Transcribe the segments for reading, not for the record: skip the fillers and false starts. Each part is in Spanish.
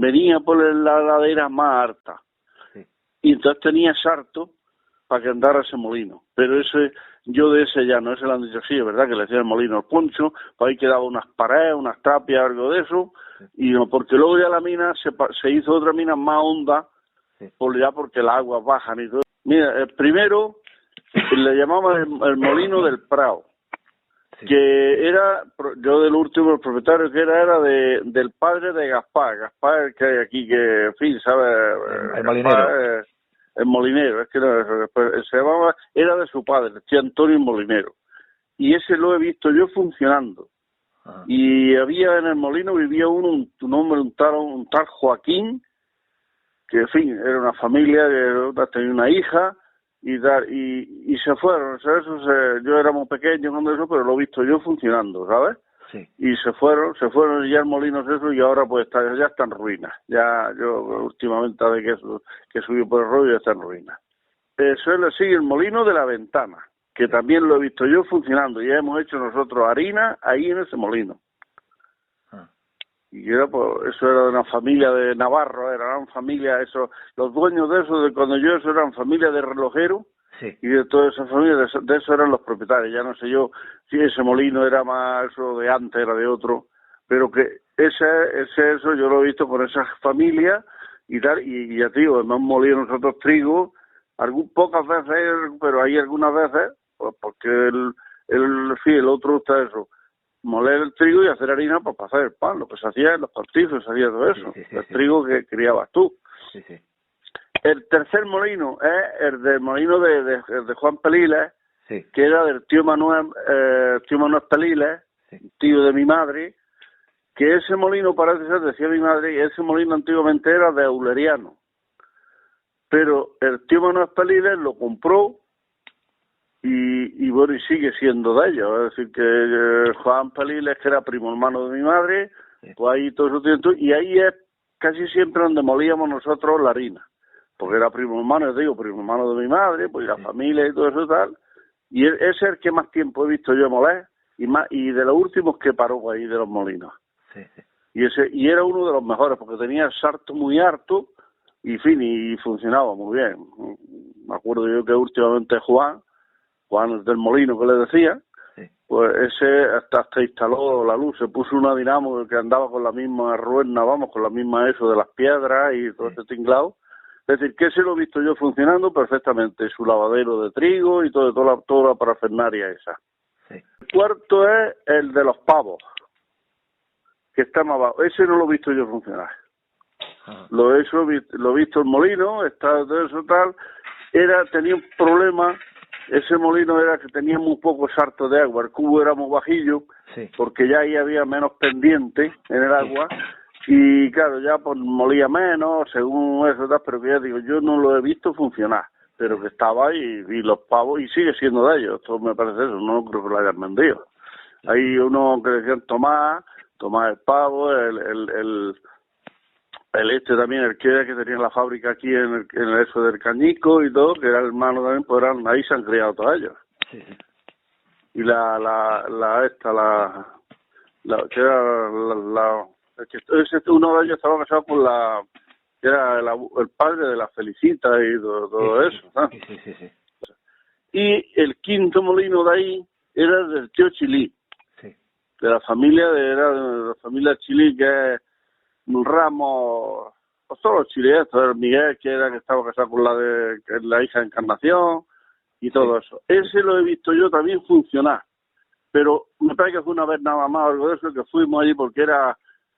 Venía por la ladera más alta, sí. Y entonces tenía sarto para que andara ese molino, pero yo de ese ya no, ese le han dicho, sí, es verdad que le hacía el molino al poncho, pues ahí quedaba unas paredes, unas tapias, algo de eso, sí. Y no, porque luego ya la mina se hizo otra mina más honda, sí. Porque las aguas bajan y todo. Mira, primero le llamaban el molino del Prado, sí. Que era, yo del último, el propietario que era del padre de Gaspar, que hay aquí, que, en fin, ¿sabes? El molinero. El molinero, es que se llamaba, era de su padre, el tío Antonio Molinero. Y ese lo he visto yo funcionando. Ajá. Y había en el molino, vivía un hombre, un tal Joaquín, que, en fin, era una familia, que tenía una hija, y se fueron, o sea, yo era muy pequeño cuando eso, pero lo he visto yo funcionando, ¿sabes? Sí. Y se fueron y ya el molino es eso, y ahora pues ya está en ruinas. Ya yo últimamente de que subió por el rollo ya está en ruinas. Eso le sigue el molino de la Ventana, que también lo he visto yo funcionando, ya hemos hecho nosotros harina ahí en ese molino. Y era, pues, eso era de una familia de Navarro, eran familia, eso, los dueños de eso, de cuando yo eso eran familia de relojeros, sí. Y de toda esa familia, de eso eran los propietarios, ya no sé yo si ese molino era más eso de antes, era de otro, pero que eso yo lo he visto con esas familias y tal, y ya te digo, hemos molido nosotros trigo, pocas veces, pero hay algunas veces, pues porque el otro está eso, moler el trigo y hacer harina para hacer el pan, lo que se hacía en los cortizos, se hacía todo eso, sí, el trigo que criabas tú. Sí, sí. El tercer molino es el del molino de Juan Peliles, sí. Que era del tío Manuel Peliles, sí. Tío de mi madre, que ese molino parece ser, decía mi madre, y ese molino antiguamente era de Auleriano, pero el tío Manuel Peliles lo compró y bueno, y sigue siendo de ellos, es decir, que Juan Peliles, que era primo hermano de mi madre, sí. Pues ahí todo eso tiene, y ahí es casi siempre donde molíamos nosotros la harina, porque era primo hermano, primo hermano de mi madre, pues la familia y todo eso y tal, y ese es el que más tiempo he visto yo moler, y de los últimos que paró ahí de los molinos. Sí, sí. Y era uno de los mejores, porque tenía el sarto muy harto, y fin, y funcionaba muy bien. Me acuerdo yo que últimamente Juan del molino que le decía, sí. Pues ese hasta instaló la luz, se puso una dinamo que andaba con la misma rueda, con la misma eso de las piedras y todo, sí. Ese tinglado. Es decir, que ese lo he visto yo funcionando perfectamente, su lavadero de trigo y toda la parafernaria esa. Sí. El cuarto es el de los pavos, que está más abajo. Ese no lo he visto yo funcionar. Lo he visto el molino, está de eso tal, tenía un problema. Ese molino era que tenía muy poco sarto de agua, el cubo era muy bajillo, sí. Porque ya ahí había menos pendiente en el agua, Y claro, ya pues molía menos, según eso, tal, pero que ya digo, yo no lo he visto funcionar, pero que estaba ahí y los pavos, y sigue siendo de ellos, esto me parece eso, no creo que lo hayan vendido. Hay uno que decían Tomás el pavo, el este también, el que tenía la fábrica aquí en el eso del Cañico y todo, que era el hermano también, pues ahí se han criado todos ellos. Sí, sí. Y que era uno de ellos estaba casado con que era el padre de la Felicita y todo eso, ¿no? Sí. Y el quinto molino de ahí era del tío Chilí, Sí. de la familia Chilí, que es un ramo, pues todos los chilenos, el Miguel, que estaba casado con la hija de Encarnación y todo eso. Ese lo he visto yo también funcionar, pero me parece que fue una vez nada más algo de eso, que fuimos allí porque era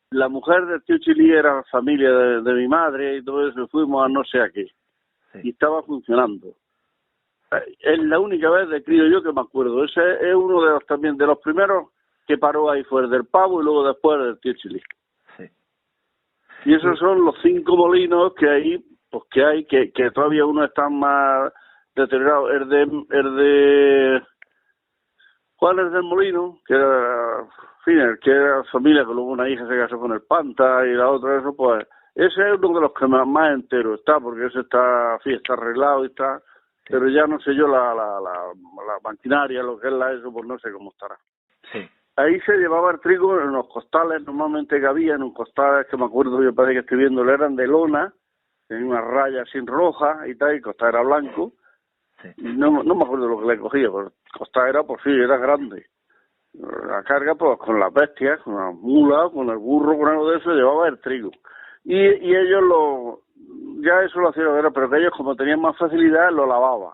la mujer del tío Chilí, era familia de mi madre y todo eso, y fuimos a no sé a qué, y estaba funcionando. Es la única vez de crío yo que me acuerdo. Ese es uno de los también de los primeros que paró ahí, fue el del pavo y luego después el del tío Chilí. Sí. Y esos son los 5 molinos que hay, pues que todavía uno está más deteriorado. El de Juan es del Molino, que era, en fin, que era familia, que luego una hija se casó con el Panta y la otra, eso, pues, ese es uno de los que más entero está, porque ese está arreglado y está, pero ya no sé yo la maquinaria, lo que es eso, pues no sé cómo estará. Sí. Ahí se llevaba el trigo en los costales, normalmente que había, en un costal, que me acuerdo, yo parece que estoy viendo, eran de lona, tenía una raya sin roja y tal, y el costal era blanco. Sí. No me acuerdo lo que le cogía, pero el costal era, pues sí, era grande. La carga, pues con las bestias, con la mula, con el burro, con algo de eso, llevaba el trigo. Y ellos ya eso lo hacían, pero que ellos, como tenían más facilidad, lo lavaban.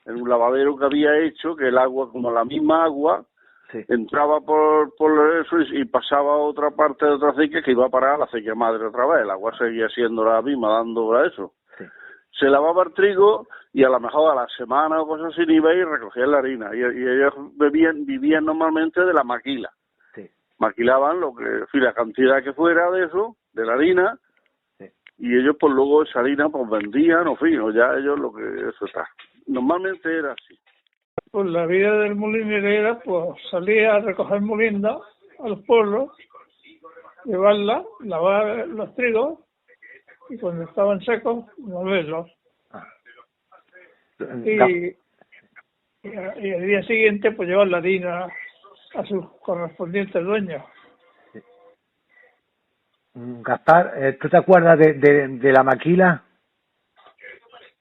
En un lavadero que había hecho, que el agua, como la misma agua, Sí. entraba por eso y pasaba a otra parte de otra acequia que iba a parar a la acequia madre otra vez. El agua seguía siendo la misma, dando a eso. Sí. Se lavaba el trigo y a lo mejor a la semana o cosas así iba y recogían la harina. Y ellos vivían normalmente de la maquila. Sí. Maquilaban la cantidad que fuera de eso, de la harina, Sí. y ellos pues luego esa harina pues vendían, o ya ellos lo que eso está. Normalmente era así. Pues la vida del molinero era, pues, salir a recoger molienda a los pueblos, llevarla, lavar los trigos y cuando estaban secos, molerlos. Ah. Y al día siguiente, pues llevar la harina a sus correspondientes dueños. Gaspar, ¿tú te acuerdas de la maquila?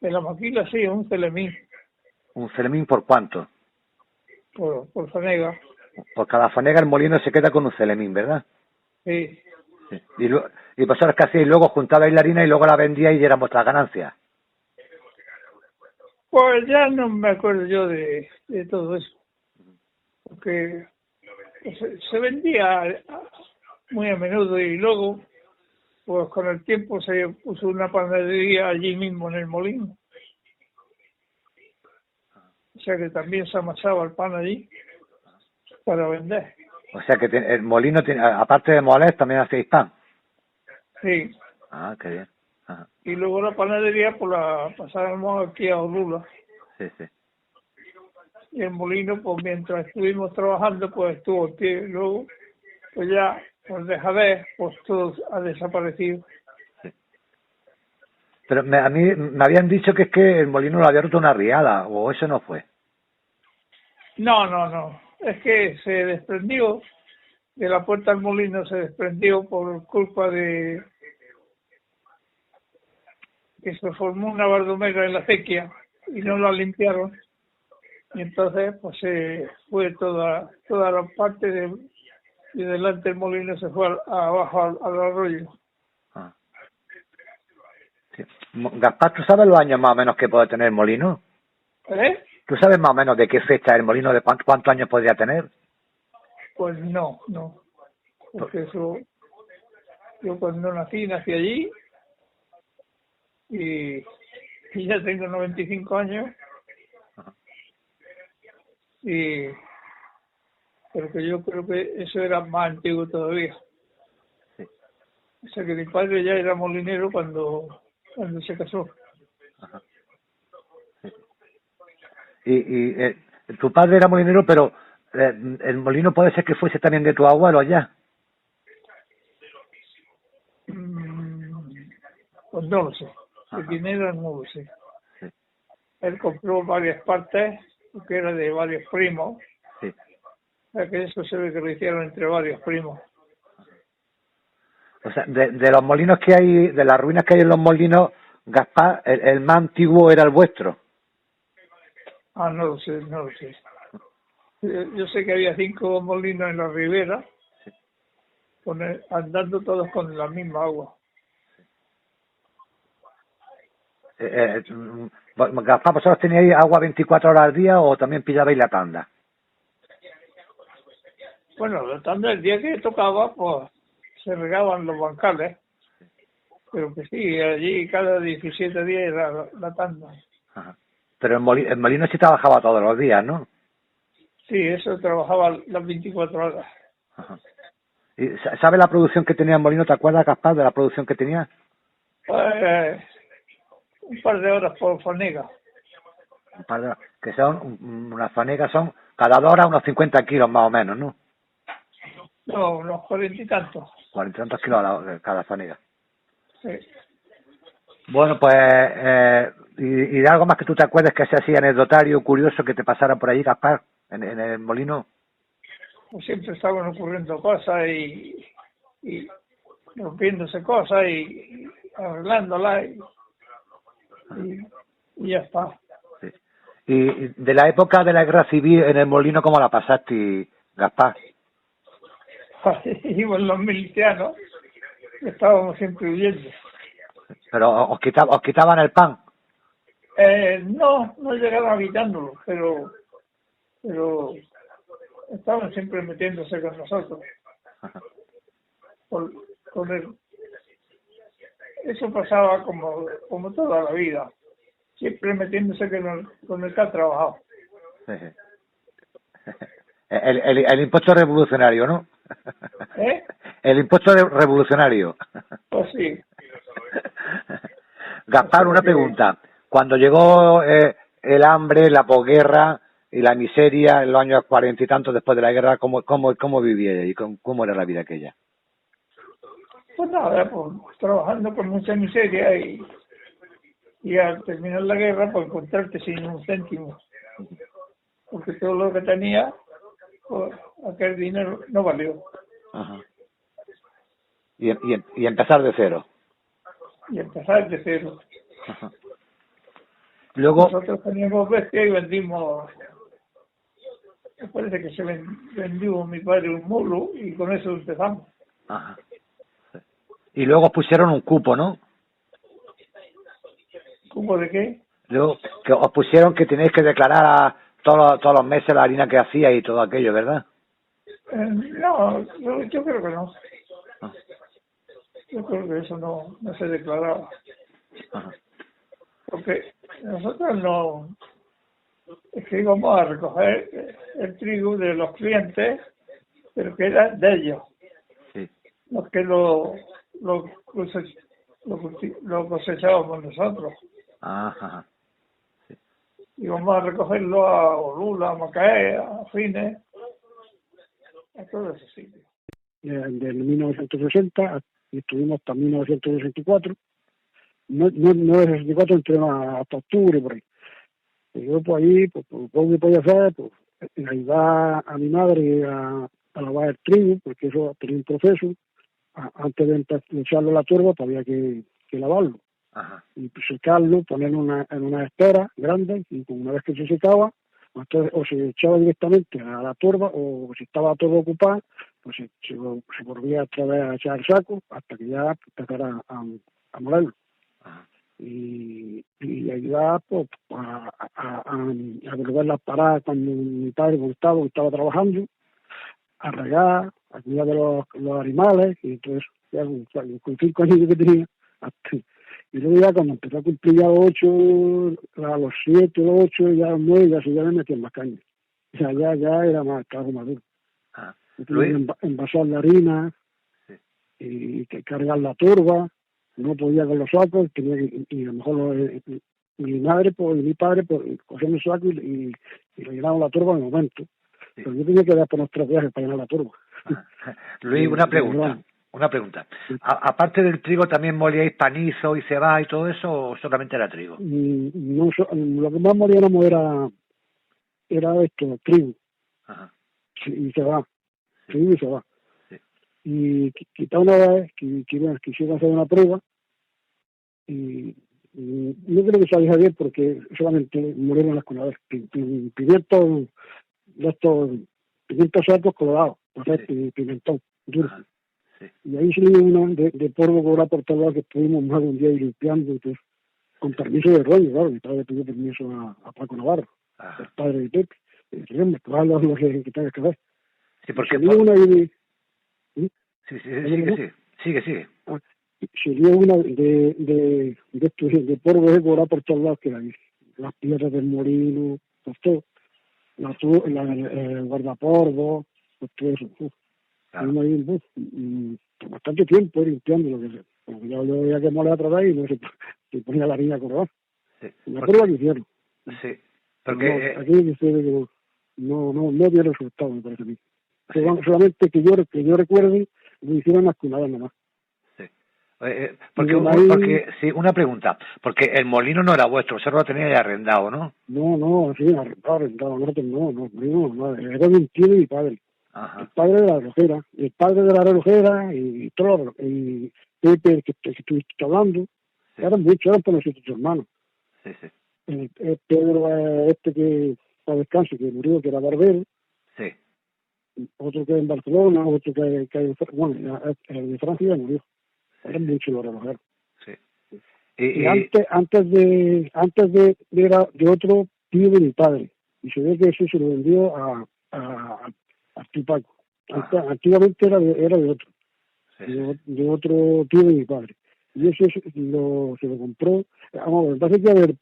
De la maquila, sí, un celemín ¿Un celemín por cuánto? por fanega. Por cada fanega el molino se queda con un celemín, ¿verdad? Sí. Sí. Y vosotros qué hacíais, luego juntabais la harina y luego la vendíais y eran vuestras ganancias. Pues ya no me acuerdo yo de todo eso, porque se vendía muy a menudo y luego, pues con el tiempo se puso una panadería allí mismo en el molino. O sea que también se amasaba el pan allí para vender. O sea que el molino, aparte de moler, también hacéis pan. Sí. Ah, qué bien. Ajá. Y luego la panadería pues la pasábamos aquí a Orula. Sí, sí. Y el molino, pues mientras estuvimos trabajando, pues estuvo en pie. Luego, pues ya, por dejadez, pues todo ha desaparecido. Pero a mí me habían dicho que es que el molino lo había roto una riada, o eso no fue. No. Es que se desprendió de la puerta del molino, se desprendió por culpa de que se formó una bardomera en la acequia y no la limpiaron. Y entonces, pues se fue toda la parte de delante del molino, se fue abajo al arroyo. Ah. Sí. Gaspar, ¿tú sabes los años más o menos que puede tener el molino? ¿Eh? ¿Tú sabes más o menos de qué fecha el molino, de cuántos años podría tener? Pues no. Porque eso, yo cuando nací allí y ya tengo 95 años. Ajá. Pero que yo creo que eso era más antiguo todavía. Sí. O sea que mi padre ya era molinero cuando se casó. Ajá. Tu padre era molinero, pero el molino puede ser que fuese también de tu abuelo ya. Pues no lo sé. De dinero no lo sé. Él compró varias partes, porque era de varios primos. Sí. O sea que eso se ve que lo hicieron entre varios primos. O sea, de los molinos que hay, de las ruinas que hay en los molinos, Gaspar, el más antiguo era el vuestro. Ah, no lo sé. Yo sé que había 5 molinos en la ribera, andando todos con la misma agua. Gaspar, ¿vosotros teníais agua 24 horas al día o también pillabais la tanda? Bueno, la tanda el día que tocaba, pues se regaban los bancales. Pero que sí, allí cada 17 días era la tanda. Ajá. Pero el molino sí trabajaba todos los días, ¿no? Sí, eso trabajaba las 24 horas. Ajá. ¿Y sabe la producción que tenía el molino? ¿Te acuerdas, Gaspar, de la producción que tenía? Pues, un par de horas por fanega. Que son, unas fanegas son, cada 2 horas unos 50 kilos más o menos, ¿no? No, unos 40 y tantos. 40 y tantos kilos cada fanega. Sí. Bueno, pues, y de algo más que tú te acuerdes que sea así anecdotario, curioso, que te pasara por ahí, Gaspar, en el molino. Pues siempre estaban ocurriendo cosas y rompiéndose cosas y arreglándolas y ya está. Sí. Y de la época de la guerra civil en el molino, ¿cómo la pasaste, Gaspar? Íbamos los milicianos, estábamos siempre huyendo. Pero os quitaban el pan. No llegaron a quitándolo, pero estaban siempre metiéndose con nosotros. Con el, eso pasaba como toda la vida, siempre metiéndose con el que ha trabajado. El impuesto revolucionario, ¿no? ¿Eh? El impuesto revolucionario. Pues sí. Gaspar, una pregunta. Cuando llegó el hambre, la posguerra y la miseria en los años 40 y tantos después de la guerra, ¿cómo vivía y cómo era la vida aquella? Pues nada, pues trabajando con mucha miseria y al terminar la guerra, pues encontrarte sin un céntimo. Porque todo lo que tenía, pues aquel dinero no valió. Ajá. Y empezar de cero. Y empezar de cero. Ajá. Luego, nosotros teníamos bestia y vendimos, me parece que vendió mi padre un mulo y con eso empezamos. ajá. Y luego pusieron un cupo, ¿no? ¿Cupo de qué? Luego que os pusieron que tenéis que declarar todos los meses la harina que hacía y todo aquello, ¿verdad? No, yo creo que no. Yo creo que eso no se declaraba. Ajá. Porque nosotros no, es que íbamos a recoger el trigo de los clientes, pero que era de ellos. Sí. Los que lo cosechábamos nosotros. Ajá. Sí. Íbamos a recogerlo a Olula, a Macaé, a Fines, a todos esos sitios. Del 1960 y estuvimos hasta 1964. No de 64 entré hasta octubre por ahí. Y yo por ahí, pues poco que podía hacer, pues ayudar a mi madre a lavar el trigo, porque eso tenía un proceso. Antes de echarlo a la turba, pues había que lavarlo. Ajá. Y pues, secarlo, ponerlo en una estera grande, y una vez que se secaba, entonces o se echaba directamente a la turba, o si estaba la turba ocupada, pues se volvía otra vez a echar el saco hasta que ya empezara a molerlo. Ajá. Y ayudar pues, a volver las paradas cuando mi padre estaba trabajando, a regar, a cuidar de los animales, y entonces ya con 5 años que tenía, y luego ya cuando empezó a cumplir ya 8, a los 7, 8, ya a los 9, ya se me metía en las cañas. Ya era más trabajo maduro. Ajá. Envasar la harina. Sí. y que cargar la turba, no podía con los sacos, tenía que, y a lo mejor mi madre pues, y mi padre pues, cogían el saco y le llenaban la turba en el momento. Sí. Pero yo tenía que dar por unos 3 viajes para llenar la turba. Luis, una pregunta. Aparte del trigo, ¿también molíais panizo y cebada y todo eso o solamente era trigo? No, lo que más molíamos era esto, trigo. Ajá. Sí, y se va. Sí. Trigo y se va. Sí. Y quizá una vez quisiera hacer una prueba y no creo que salga bien porque solamente murieron las cunadas. Pimientos secos colorados, Sí. pimentón duro. Ajá. Sí. Y ahí salió una de polvo cobrar por todo lado que estuvimos más de un día y limpiando, pues, con permiso de Roño, claro, mi padre pidió permiso a Paco Navarro, Ajá. el padre de Pepe, y dice, hombre, tú haz lo que tengas que ver. Sí, porque Salió una ahí sigue. salió una de polvo de cobrar por todos lados, que hay las piedras del molino, pues todo, el guardapolvo, pues todo eso. Claro. Uno ahí, bastante tiempo limpiando lo que sea. Porque yo veía que mole otra vez y no se ponía la harina a correr. Sí. Una prueba que hicieron. Sí, porque... Aquí dice que no dio resultado, me parece a mí. Sí. Solamente que yo recuerde, lo hicieron las cunadas nomás. Sí. Porque sí, una pregunta, porque el molino no era vuestro, vosotros lo teníais arrendado, ¿no? No, sí, arrendado, nosotros no, era de un tío de mi padre. Ajá. El padre de la relojera, y todo, y Pepe, el que estuviste hablando, Sí. eran muchos, eran por nosotros hermanos. Sí. El Pedro, que para descanso, que murió, que era barbero, Sí. otro que en Barcelona, otro que el de Francia ya murió. Eran muchos los relojeros. Sí. Y antes era de otro tío de mi padre, y se ve que eso se lo vendió a Tupaco. Antiguamente era de otro, Sí. de otro tío de mi padre. Y eso se lo compró. Vamos, me parece que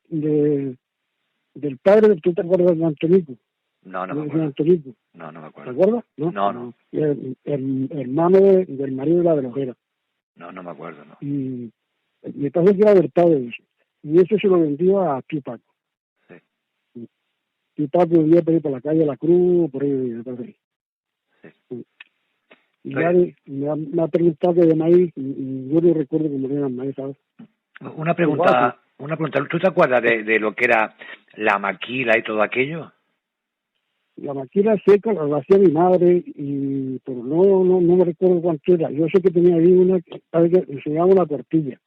del padre, ¿tú te acuerdas de Antonico? No me acuerdo. Antonico. No me ¿Te acuerdo. acuerdas? No. El hermano del marido de la relojera. No me acuerdo, no. Y me parece que era del padre de eso. Y eso se lo vendió a Tupaco. Sí. Tupaco vivía por ahí por la calle La Cruz, por ahí, me parece. Sí. Y ya me ha preguntado que de maíz, y yo no recuerdo cómo era el maíz, ¿sabes? Una pregunta, ¿tú te acuerdas de lo que era la maquila y todo aquello? La maquila seca la hacía mi madre, pero no me recuerdo cuánto era. Yo sé que tenía ahí una que se llamaba una tortilla.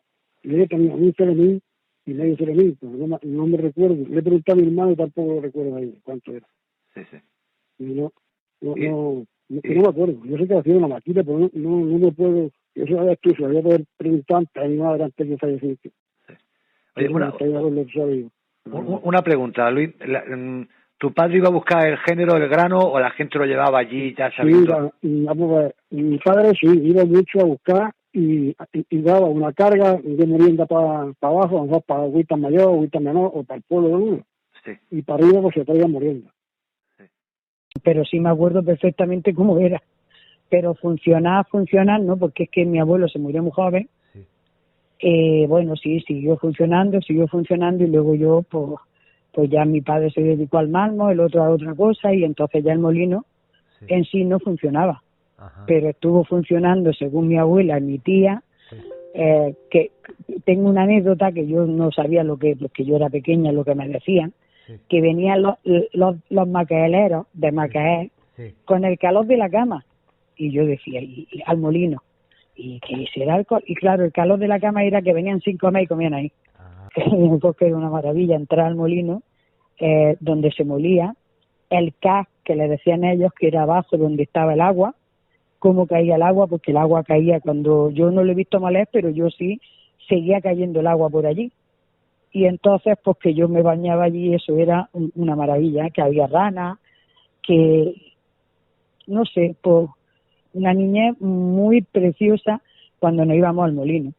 Y ella tenía un celemín y medio celemín, pero no me recuerdo. Le he preguntado a mi hermano y tampoco recuerdo ahí cuánto era. Sí. Y no me acuerdo. Yo sé que hacía una maquila, pero no me puedo. Eso era tú, se lo había poder preguntar a mi madre antes de fallecer. Sí. Oye, una pregunta, Luis. ¿Tu padre iba a buscar el género del grano o la gente lo llevaba allí ya sabiendo? Mi padre sí, iba mucho a buscar y daba una carga de merienda para abajo, a lo mejor para Huita Mayor, Huita Menor o para el pueblo de uno. Sí. Y para arriba pues se traía merienda. Sí. Pero sí me acuerdo perfectamente cómo era. Pero funcionar, no, porque es que mi abuelo se murió muy joven. Sí. Bueno, sí, siguió funcionando y luego yo, pues ya mi padre se dedicó al mármol, el otro a otra cosa, y entonces ya el molino en sí no funcionaba. Ajá. Pero estuvo funcionando según mi abuela y mi tía. Sí. Que tengo una anécdota que yo no sabía porque yo era pequeña, lo que me decían, sí. Que venían los maqueleros de Macaé, sí. Con el calor de la cama, y yo decía, y al molino, y que será y claro, el calor de la cama era que venían sin comer y comían ahí. Porque era una maravilla entrar al molino, donde se molía el cas, que le decían ellos, que era abajo donde estaba el agua. Cómo caía el agua, porque el agua caía cuando yo no lo he visto moler, pero yo sí seguía cayendo el agua por allí. Y entonces, pues que yo me bañaba allí, eso era una maravilla, que había ranas, que no sé, pues una niñez muy preciosa cuando nos íbamos al molino.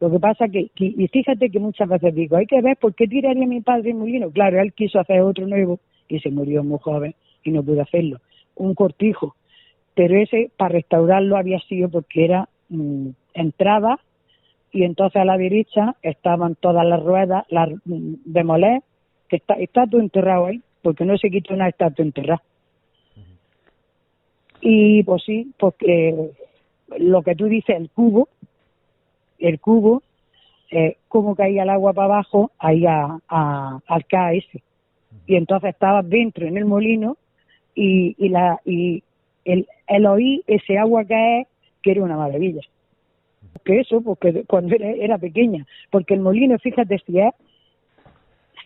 Lo que pasa y fíjate que muchas veces digo, hay que ver por qué tiraría mi padre el molino. Claro, él quiso hacer otro nuevo y se murió muy joven y no pudo hacerlo. Un cortijo. Pero ese, para restaurarlo, había sido porque era entrabas y entonces a la derecha estaban todas las ruedas de moler, que está todo enterrado ahí, porque no se quitó nada, está todo enterrado. Y pues sí, porque lo que tú dices, el cubo, cómo caía el agua para abajo, ahí al KS. Y entonces estabas dentro en el molino y el oír ese agua caer, que era una maravilla. Porque cuando era pequeña, porque el molino, fíjate, si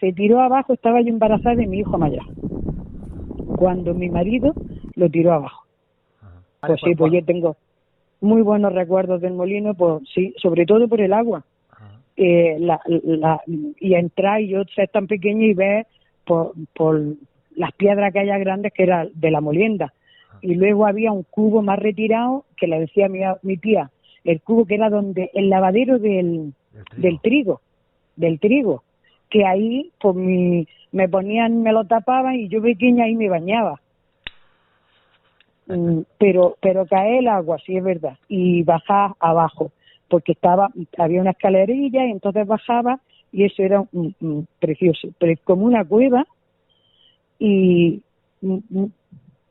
se tiró abajo, estaba yo embarazada de mi hijo mayor, cuando mi marido lo tiró abajo. Pues sí, pues yo tengo muy buenos recuerdos del molino, pues sí, sobre todo por el agua. Y entrar y yo ser tan pequeña y ver por las piedras que haya grandes, que era de la molienda. Y luego había un cubo más retirado, que le decía mi tía, el cubo que era donde el lavadero del trigo, que ahí pues me lo tapaban y yo pequeña ahí me bañaba. Pero cae el agua, sí es verdad, y bajaba abajo, porque había una escalerilla y entonces bajaba y eso era precioso, pero es como una cueva y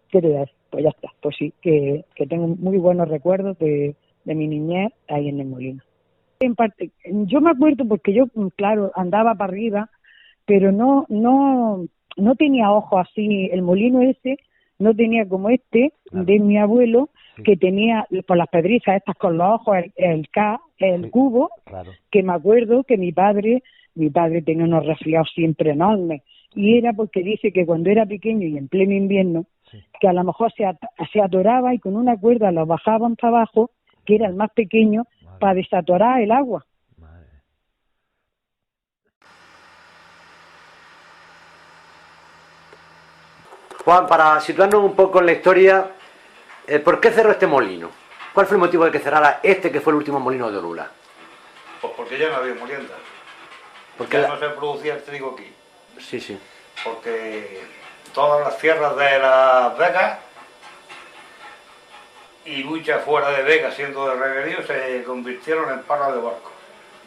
¿qué te das? Pues ya está, pues sí, que tengo muy buenos recuerdos de mi niñez ahí en el molino. En parte, yo me acuerdo porque yo, claro, andaba para arriba, pero no tenía ojos así, el molino ese no tenía como claro, de mi abuelo, que tenía por las pedrizas estas con los ojos, el cubo, claro, que me acuerdo que mi padre tenía unos resfriados siempre enormes, y era porque dice que cuando era pequeño y en pleno invierno, que a lo mejor se atoraba y con una cuerda lo bajaban para abajo, que era el más pequeño, para desatorar el agua. Juan, para situarnos un poco en la historia, ¿por qué cerró este molino? ¿Cuál fue el motivo de que cerrara que fue el último molino de Orula? Pues porque ya no había molienda. Porque ya no se producía el trigo aquí. Sí, sí. Porque todas las tierras de las vegas y muchas fuera de vegas, siendo de regadío, se convirtieron en parras de barco.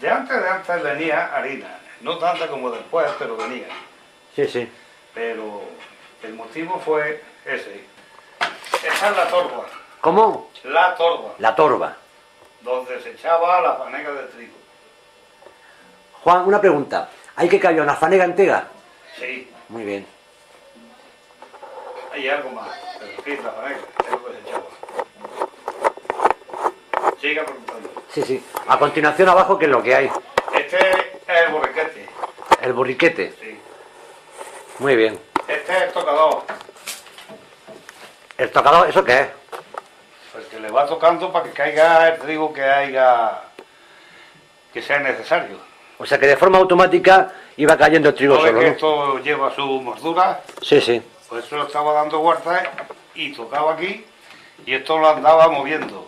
De antes venía harina, no tanta como después, pero venía. Sí, sí. Pero el motivo fue ese. Esa es la torba. ¿Cómo? La torba. La torba. Donde se echaba la fanega de trigo. Juan, una pregunta. ¿Hay que caer una fanega entera? Sí. Muy bien. Hay algo más, pero sí, la fanega, es lo que se echaba. Siga preguntando. Sí, sí. A continuación abajo, ¿qué es lo que hay? Este es el borriquete. ¿El borriquete? Sí. Muy bien. Este es el tocador. ¿El tocador, eso qué es? Pues que le va tocando para que caiga el trigo que sea necesario. O sea que de forma automática iba cayendo el trigo solo, que ¿no? esto lleva su mordura. Sí, sí. Pues eso lo estaba dando vueltas y tocaba aquí y esto lo andaba moviendo.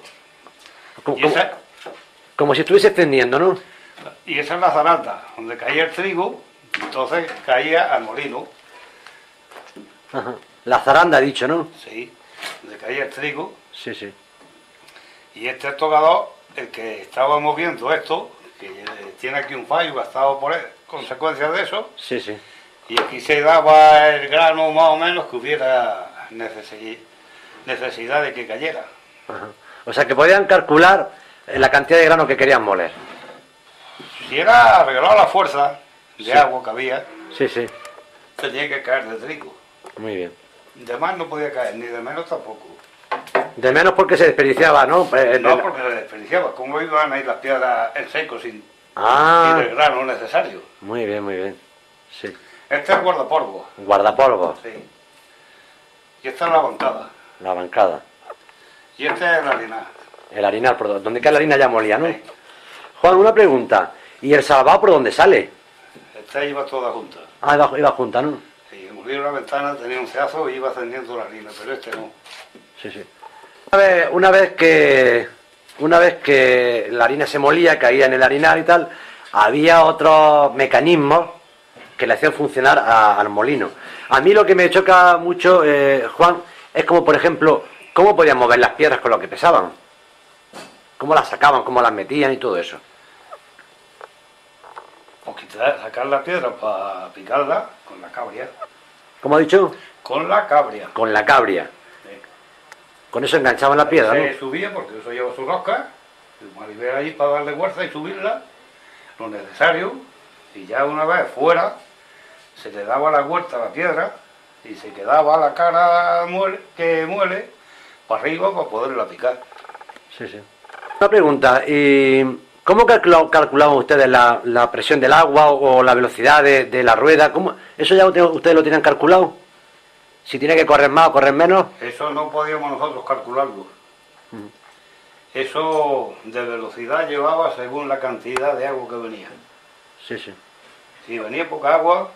Como si estuviese extendiendo, ¿no? Y esa es la zaranda, donde caía el trigo, entonces caía al molino. Ajá. La zaranda, ha dicho, ¿no? Sí, donde caía el trigo. Sí, sí. Y este tocador, el que estaba moviendo esto, que tiene aquí un fallo gastado por consecuencia de eso. Sí, sí. Y aquí se daba el grano más o menos que hubiera necesidad de que cayera. Ajá. O sea que podían calcular la cantidad de grano que querían moler. Si era arreglar la fuerza de agua que había, sí, sí, tenía que caer de trigo. Muy bien. De más no podía caer, ni de menos tampoco. De menos porque se desperdiciaba, ¿no? No, porque se desperdiciaba. ¿Cómo iban a ir las piedras en seco sin el grano necesario? Muy bien, muy bien. Sí. Este es guardapolvo. Guardapolvo. Sí. Y esta es la bancada. La bancada. Y este es el harinar. El harinar, por donde cae la harina ya molía, ¿no? Sí. Juan, una pregunta. ¿Y el salvado por dónde sale? Esta iba toda junta. Ah, iba junta, ¿no? Sí, murió una ventana, tenía un ceazo y iba ascendiendo la harina, pero este no. Sí, sí. Una vez que la harina se molía, caía en el harinar y tal, había otros mecanismos que le hacían funcionar al molino. A mí lo que me choca mucho, Juan, es como, por ejemplo, cómo podían mover las piedras con lo que pesaban. ¿Cómo las sacaban, cómo las metían y todo eso? Pues sacar la piedra para picarla con la cabria. ¿Cómo ha dicho? Con la cabria. Con la cabria. Sí. Con eso enganchaban la piedra, Se ¿no? subía porque eso lleva su rosca, y maribel ahí para darle fuerza y subirla, lo necesario, y ya una vez fuera, se le daba la vuelta a la piedra y se quedaba la cara que muele para arriba para poderla picar. Sí, sí. Una pregunta, ¿y cómo calculaban ustedes la presión del agua o la velocidad de la rueda? ¿Cómo? ¿Eso ya ustedes lo tienen calculado? ¿Si tiene que correr más o correr menos? Eso no podíamos nosotros calcularlo. Eso de velocidad llevaba según la cantidad de agua que venía. Sí, sí. Si venía poca agua,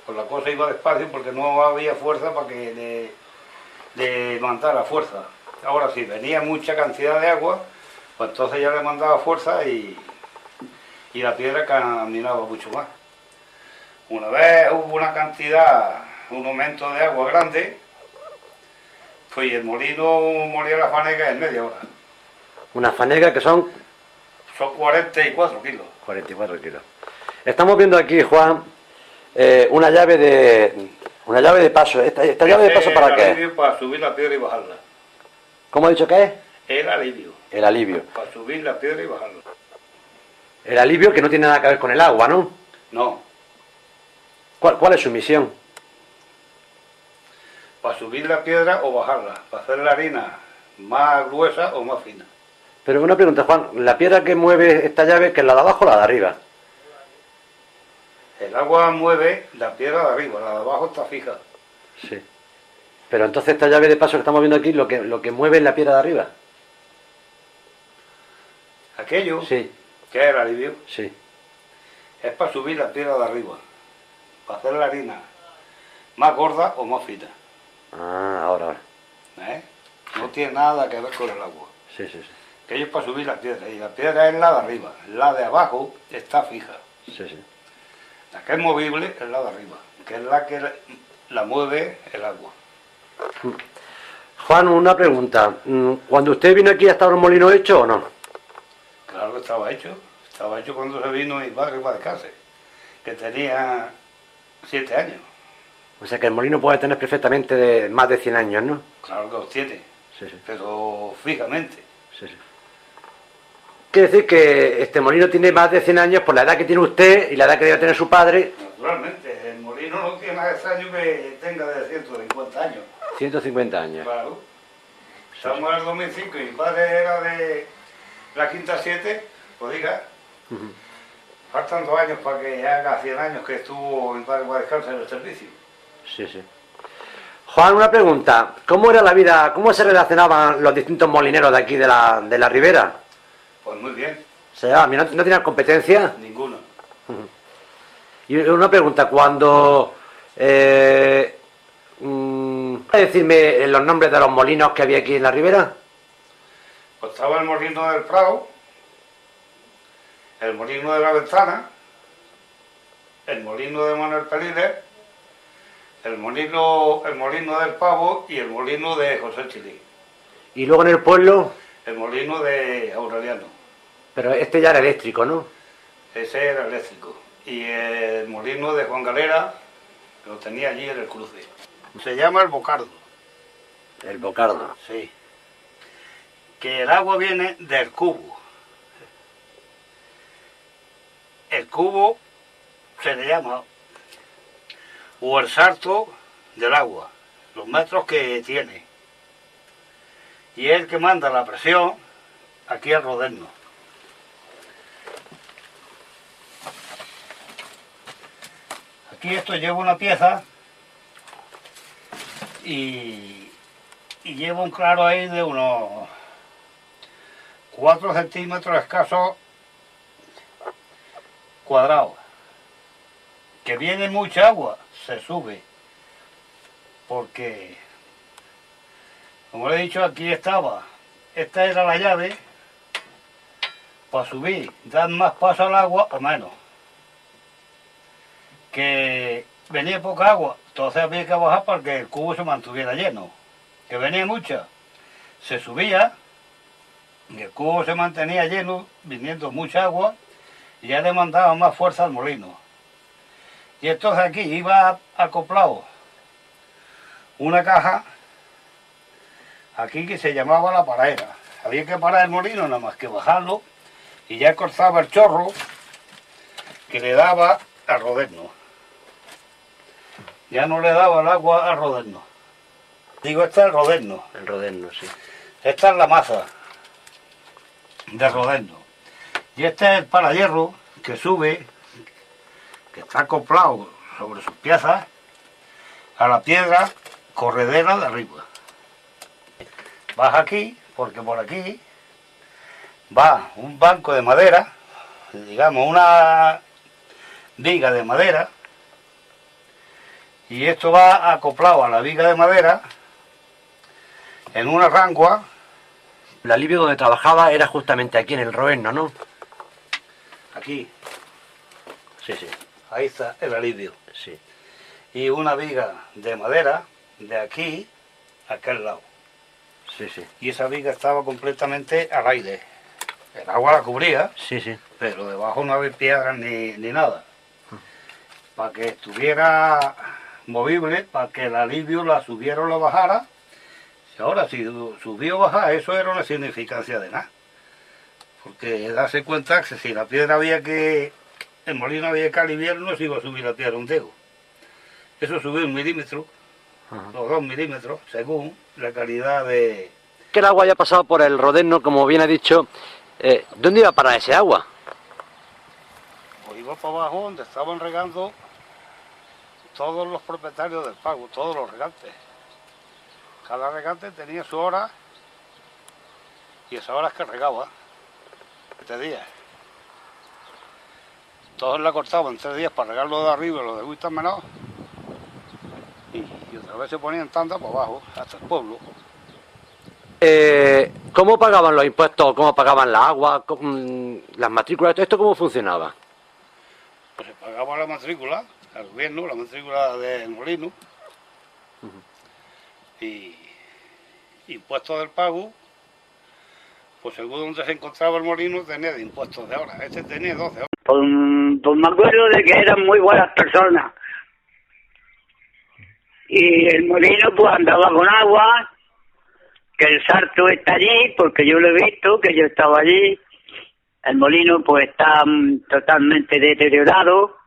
pues la cosa iba despacio porque no había fuerza para que le mandara fuerza. Ahora si venía mucha cantidad de agua, pues entonces ya le mandaba fuerza y la piedra caminaba mucho más. Una vez hubo una cantidad, un aumento de agua grande, pues el molino molía la fanega en media hora. Una fanega que son... Son 44 kilos. 44 kilos. Estamos viendo aquí, Juan, una llave de paso. ¿Esta llave de paso para qué? Para subir la piedra y bajarla. ¿Cómo ha dicho que es? El alivio. El alivio. Para subir la piedra y bajarla. El alivio que no tiene nada que ver con el agua, ¿no? No. ¿Cuál es su misión? Para subir la piedra o bajarla. Para hacer la harina más gruesa o más fina. Pero una pregunta, Juan. ¿La piedra que mueve esta llave, que es la de abajo o la de arriba? El agua mueve la piedra de arriba, la de abajo está fija. Sí. Pero entonces esta llave de paso que estamos viendo aquí, lo que mueve es la piedra de arriba. Aquello, Sí, que es el alivio, sí. es para subir la piedra de arriba. Para hacer la harina más gorda o más fina. Ah, ahora. ¿Eh? No tiene nada que ver con el agua. Sí, sí, sí. Aquello es para subir la piedra. Y la piedra es la de arriba. La de abajo está fija. Sí, sí. La que es movible es la de arriba, que es la que la mueve el agua. Juan, una pregunta. ¿Cuando usted vino aquí, ¿estaba un molino hecho o no? Claro que estaba hecho. Estaba hecho cuando se vino mi padre para casa, que tenía 7 años. O sea que el molino puede tener perfectamente de más de 100 años, ¿no? Claro que los tiene, Sí, sí. pero fijamente. Sí, sí. Quiere decir que este molino tiene más de 100 años por la edad que tiene usted y la edad que debe tener su padre. Naturalmente, el molino no tiene más años que tenga de 150 años. 150 años. Claro. Estamos en el 2005 y mi padre era de la quinta 7, pues diga. Faltan 2 años para que haga 100 años que estuvo mi padre para descansar en el servicio. Sí, sí. Juan, una pregunta. ¿Cómo era la vida, cómo se relacionaban los distintos molineros de aquí de la ribera? Pues muy bien, ¿Se llevaban bien? ¿No tenían competencia? ninguno. Y una pregunta, cuando... ¿puede decirme los nombres de los molinos que había aquí en la ribera? Pues estaba el molino del Prado, el molino de la Ventana, el molino de Manuel Peliles, el molino del Pavo y el molino de José Chilí. Y luego en el pueblo, El molino de Aureliano, pero este ya era eléctrico, ¿no? ese era eléctrico. Y el molino de Juan Galera, lo tenía allí en el cruce. Se llama el Bocardo. El Bocardo. Sí. Que el agua viene del cubo. El cubo se le llama, o el sarto del agua, los metros que tiene. Y es el que manda la presión aquí al roderno. Aquí esto lleva una pieza y lleva un claro ahí de unos 4 centímetros escasos cuadrados. Que viene mucha agua, se sube. Porque, como le he dicho, aquí estaba. Esta era la llave para subir, dar más paso al agua o menos. Que venía poca agua, entonces había que bajar para que el cubo se mantuviera lleno. Que venía mucha, se subía Y el cubo se mantenía lleno, viniendo mucha agua, y ya le mandaba más fuerza al molino. Y entonces aquí iba acoplado una caja, aquí que se llamaba la paraera. Había que parar el molino, nada más que bajarlo, y ya cortaba el chorro que le daba al roderno. Ya no le daba el agua al roderno. Digo, este es el roderno. El roderno, sí. Esta es la masa de roderno. Y este es el parahierro que sube, que está acoplado sobre sus piezas a la piedra corredera de arriba. Vas aquí, porque por aquí va un banco de madera, digamos una viga de madera, y esto va acoplado a la viga de madera en una rangua. El alivio donde trabajaba era justamente aquí en el roderno, ¿no? Aquí. Sí, sí. Ahí está el alivio. Sí. Y una viga de madera de aquí a aquel lado. Sí, sí. Y esa viga estaba completamente al aire. El agua la cubría, Sí, sí. pero debajo no había piedras ni nada. Para que estuviera movible, para que el alivio la subiera o la bajara. Ahora, si subió o bajara, eso era una significancia de nada. Porque darse cuenta que si la piedra había que... el molino había que aliviar, no se iba a subir la piedra un dedo. Eso subió 1 milímetro, o 2 milímetros, según la calidad de... Que el agua haya pasado por el roderno, como bien ha dicho, ¿dónde iba a parar ese agua? Pues iba para abajo donde estaban regando todos los propietarios del pago, todos los regantes. Cada regante tenía su hora y esas horas que regaba, 7 días. Todos la cortaban 3 días para regar lo de arriba y lo de Huita menor. Y otra vez se ponían tandas para abajo, hasta el pueblo. ¿Cómo pagaban los impuestos? ¿Cómo pagaban la agua? ¿Las matrículas? ¿Esto cómo funcionaba? Pues se pagaba la matrícula al gobierno, la matrícula del molino. Y impuestos del pago, pues según donde se encontraba el molino tenía de impuestos de hora. Este tenía 12 horas. Pues me acuerdo de que eran muy buenas personas. Y el molino pues andaba con agua, que el sarto está allí, porque yo lo he visto, que yo estaba allí. El molino pues está totalmente deteriorado.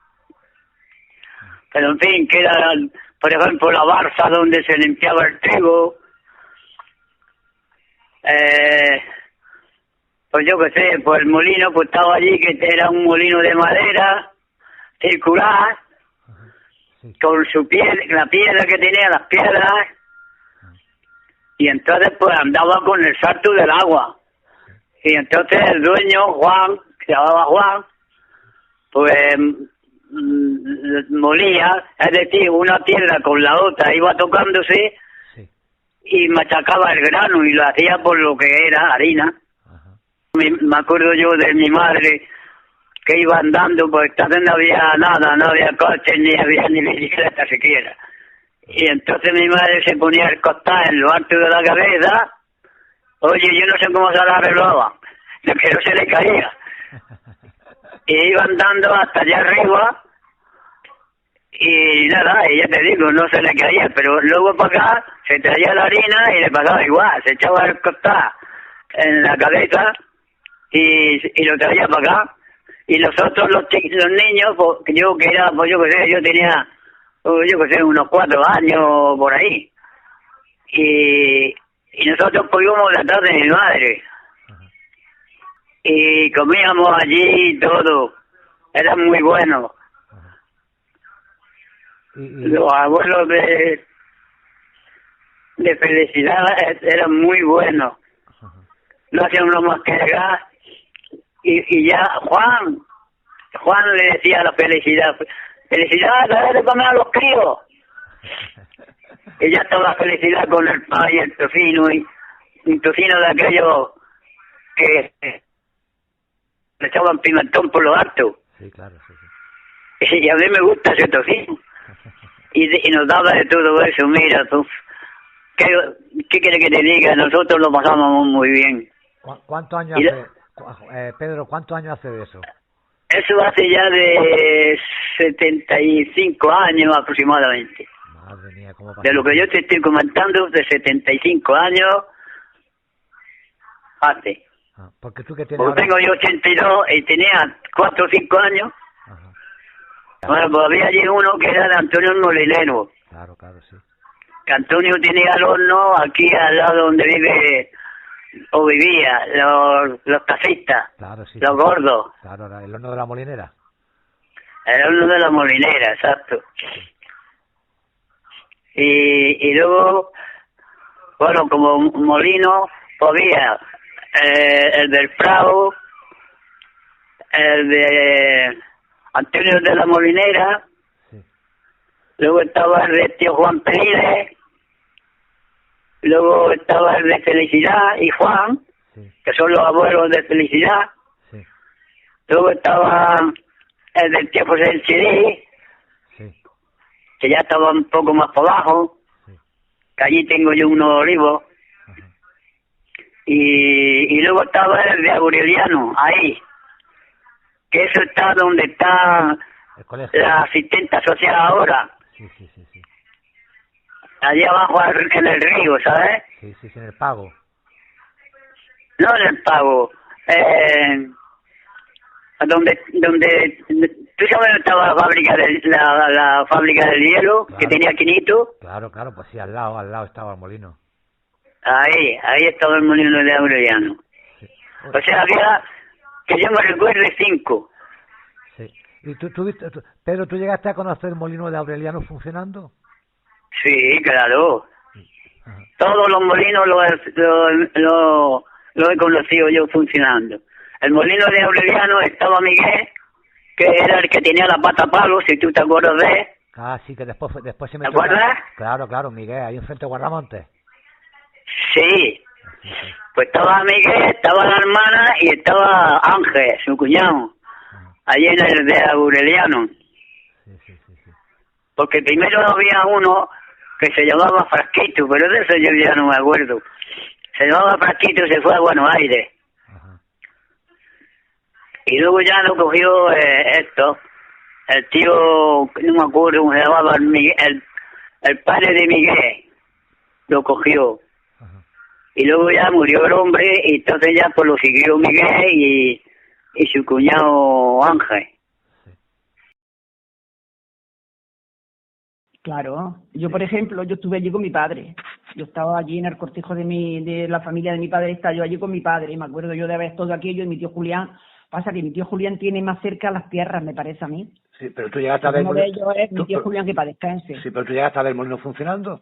Pero en fin, queda, por ejemplo, la barza donde se limpiaba el trigo. Pues yo qué sé, pues el molino pues estaba allí, que era un molino de madera, circular, con su piedra, la piedra que tenía, las piedras, y entonces pues andaba con el salto del agua. Y entonces el dueño, Juan, que se llamaba Juan, pues molía, es decir, una piedra con la otra iba tocándose y machacaba el grano y lo hacía por lo que era harina. Me acuerdo yo de mi madre que iba andando, pues entonces no había nada, no había coches, ni había ni bicicleta siquiera. Y entonces mi madre se ponía el costal en lo alto de la cabeza. Oye, yo no sé cómo se la arreglaba, que no se le caía. Y iba andando hasta allá arriba y nada, y ya te digo, no se le caía, pero luego para acá se traía la harina y le pasaba igual, se echaba el costal en la cabeza y lo traía para acá. Y nosotros los niños, pues, yo que era, pues yo que sé, yo tenía, yo que sé, unos 4 años por ahí. Y nosotros pues íbamos detrás de mi madre. Y comíamos allí todo. Era muy bueno. Los abuelos de felicidad eran muy buenos. No hacían uno más que llegar. Y ya Juan le decía a la felicidad, dale de comer a los críos. Y ya estaba felicidad con el pan y el tocino, y un tocino de aquellos que le echaban pimentón por lo alto. Sí, claro, sí. Y a mí me gusta ese tocino. Y nos daba de todo eso, mira tú. ¿Qué quieres que te diga? Nosotros lo pasábamos muy bien. ¿Cuántos años Y hace, Pedro, cuántos años hace de eso? eso hace ya de 75 años aproximadamente. Madre mía, cómo pasa. De lo que yo te estoy comentando, de 75 años hace. Porque tú que tienes Porque ahora... tengo yo 82 y tenía 4 o 5 años. Ajá. Bueno, pues había allí uno que era de Antonio el Molinero. Claro, sí. Que Antonio tenía el horno aquí al lado donde vive o vivía, los taxistas, Claro, sí. los gordos. Claro, el horno de la molinera. El horno de la molinera, exacto. Y luego, bueno, como molino, pues había el del Prado, el de Antonio de la Molinera, Sí. luego estaba el de tío Juan Pérez, luego estaba el de Felicidad y Juan, Sí. que son los abuelos de Felicidad, Sí. luego estaba el del tío José del Chile, Sí. que ya estaba un poco más por abajo, Sí. que allí tengo yo unos olivos, Ajá. y luego estaba el de Aureliano, ahí, que eso está donde está El colegio. la asistente social ahora, Sí. allí abajo en el río, ¿sabes? Sí, en el pago. No en el pago, donde tú sabes dónde estaba la fábrica la fábrica del hielo, Claro. que tenía Quinito. Claro, pues sí, al lado estaba el molino. Ahí estaba el molino de Aureliano. Sí. O sea, había, que yo me recuerde, 5. Sí. ¿Y Pedro, tú llegaste a conocer el molino de Aureliano funcionando? Sí, claro. Ajá. Todos los molinos lo he conocido yo funcionando. El molino de Aureliano estaba Miguel, que era el que tenía la pata palo, si tú te acuerdas de él. Ah, sí, que después se ¿Te metió... acuerdas? Claro, Miguel, ahí enfrente de Guardamonte. Sí. Pues estaba Miguel, estaba la hermana y estaba Ángel, su cuñado, allí en el de Aureliano. Sí. Porque primero había uno que se llamaba Frasquito, pero de eso yo ya no me acuerdo. Se llamaba Frasquito y se fue a Buenos Aires. Ajá. Y luego ya lo cogió el tío, no me acuerdo cómo se llamaba, el padre de Miguel, lo cogió. Ajá. Y luego ya murió el hombre y entonces ya pues lo siguió Miguel y su cuñado Ángel. Claro, yo por ejemplo, yo estuve allí con mi padre. Yo estaba allí en el cortijo de la familia de mi padre, estaba yo allí con mi padre, y me acuerdo yo de ver todo aquello, y mi tío Julián, pasa que mi tío Julián tiene más cerca las tierras, me parece a mí. Sí, pero tú llegaste a ver... Uno de ellos es mi tío Julián, que para descanse. Sí, pero tú llegaste a ver el molino funcionando.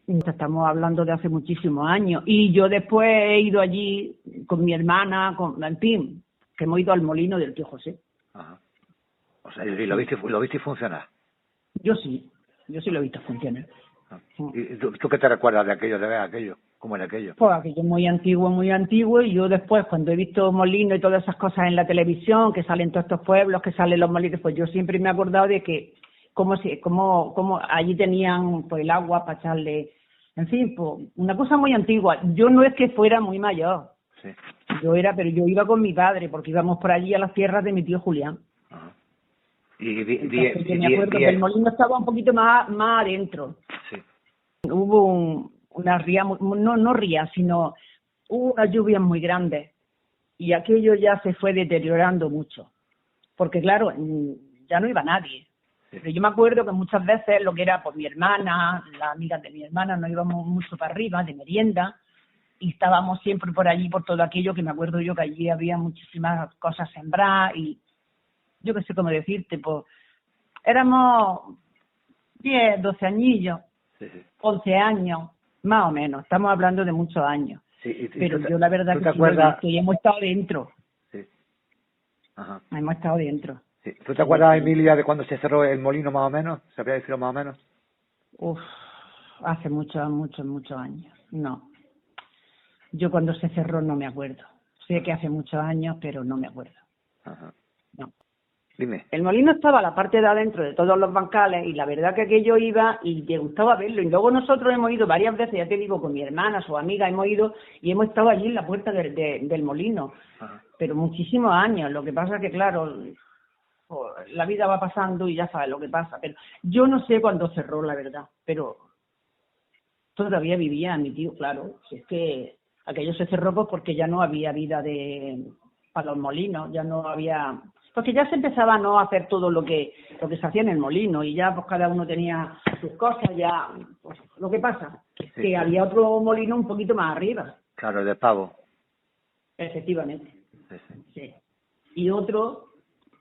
Estamos hablando de hace muchísimos años, y yo después he ido allí con mi hermana, en fin, que hemos ido al molino del tío José. Ajá. O sea, y lo viste funcionar. Yo sí lo he visto funcionar. ¿Y tú qué te recuerdas de aquello, de ver aquello? ¿Cómo era aquello? Pues aquello muy antiguo, y yo después, cuando he visto molinos y todas esas cosas en la televisión, que salen todos estos pueblos, que salen los molinos, pues yo siempre me he acordado de que como allí tenían pues el agua para echarle, en fin, pues una cosa muy antigua. Yo no es que fuera muy mayor, Sí. pero yo iba con mi padre, porque íbamos por allí a las tierras de mi tío Julián. Ajá. Y Entonces, yo me acuerdo que el molino estaba un poquito más adentro. Sí. Hubo una ría, no ría, sino hubo unas lluvias muy grandes, y aquello ya se fue deteriorando mucho, porque claro, ya no iba nadie. Sí. Pero yo me acuerdo que muchas veces lo que era por mi hermana, las amigas de mi hermana, nos íbamos mucho para arriba de merienda, y estábamos siempre por allí, por todo aquello, que me acuerdo yo que allí había muchísimas cosas sembradas, y yo qué sé cómo decirte, pues éramos 10, 12 añillos, Sí. 11 años, más o menos, estamos hablando de muchos años. Sí, Pero yo la verdad ¿tú que te sí lo he acuerdas? visto, y hemos estado dentro. Sí. Ajá. Hemos estado dentro. Sí. ¿Tú te acuerdas, Emilia, de cuando se cerró el molino más o menos? ¿Sabría decirlo más o menos? Uf, hace muchos años. No. Yo cuando se cerró no me acuerdo. Sé que hace muchos años, pero no me acuerdo. Ajá. No. Dime. El molino estaba a la parte de adentro de todos los bancales y la verdad que aquello iba y te gustaba verlo. Y luego nosotros hemos ido varias veces, ya te digo, con mi hermana, su amiga, hemos ido y hemos estado allí en la puerta del molino. Ajá. Pero muchísimos años. Lo que pasa que, claro, pues, la vida va pasando y ya sabes lo que pasa. Pero yo no sé cuándo cerró, la verdad, pero todavía vivía mi tío, claro. Si es que aquello se cerró pues porque ya no había vida para los molinos, ya no había... Porque ya se empezaba a no hacer todo lo que se hacía en el molino y ya pues cada uno tenía sus cosas, ya pues, lo que pasa, que había otro molino un poquito más arriba. Claro, el de pavo. Efectivamente. Sí. Y otro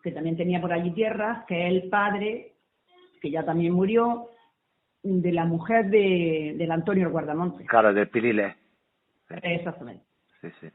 que también tenía por allí tierras, que es el padre, que ya también murió, de la mujer del Antonio el Guardamonte. Claro, del Pililes. Exactamente. Sí, sí.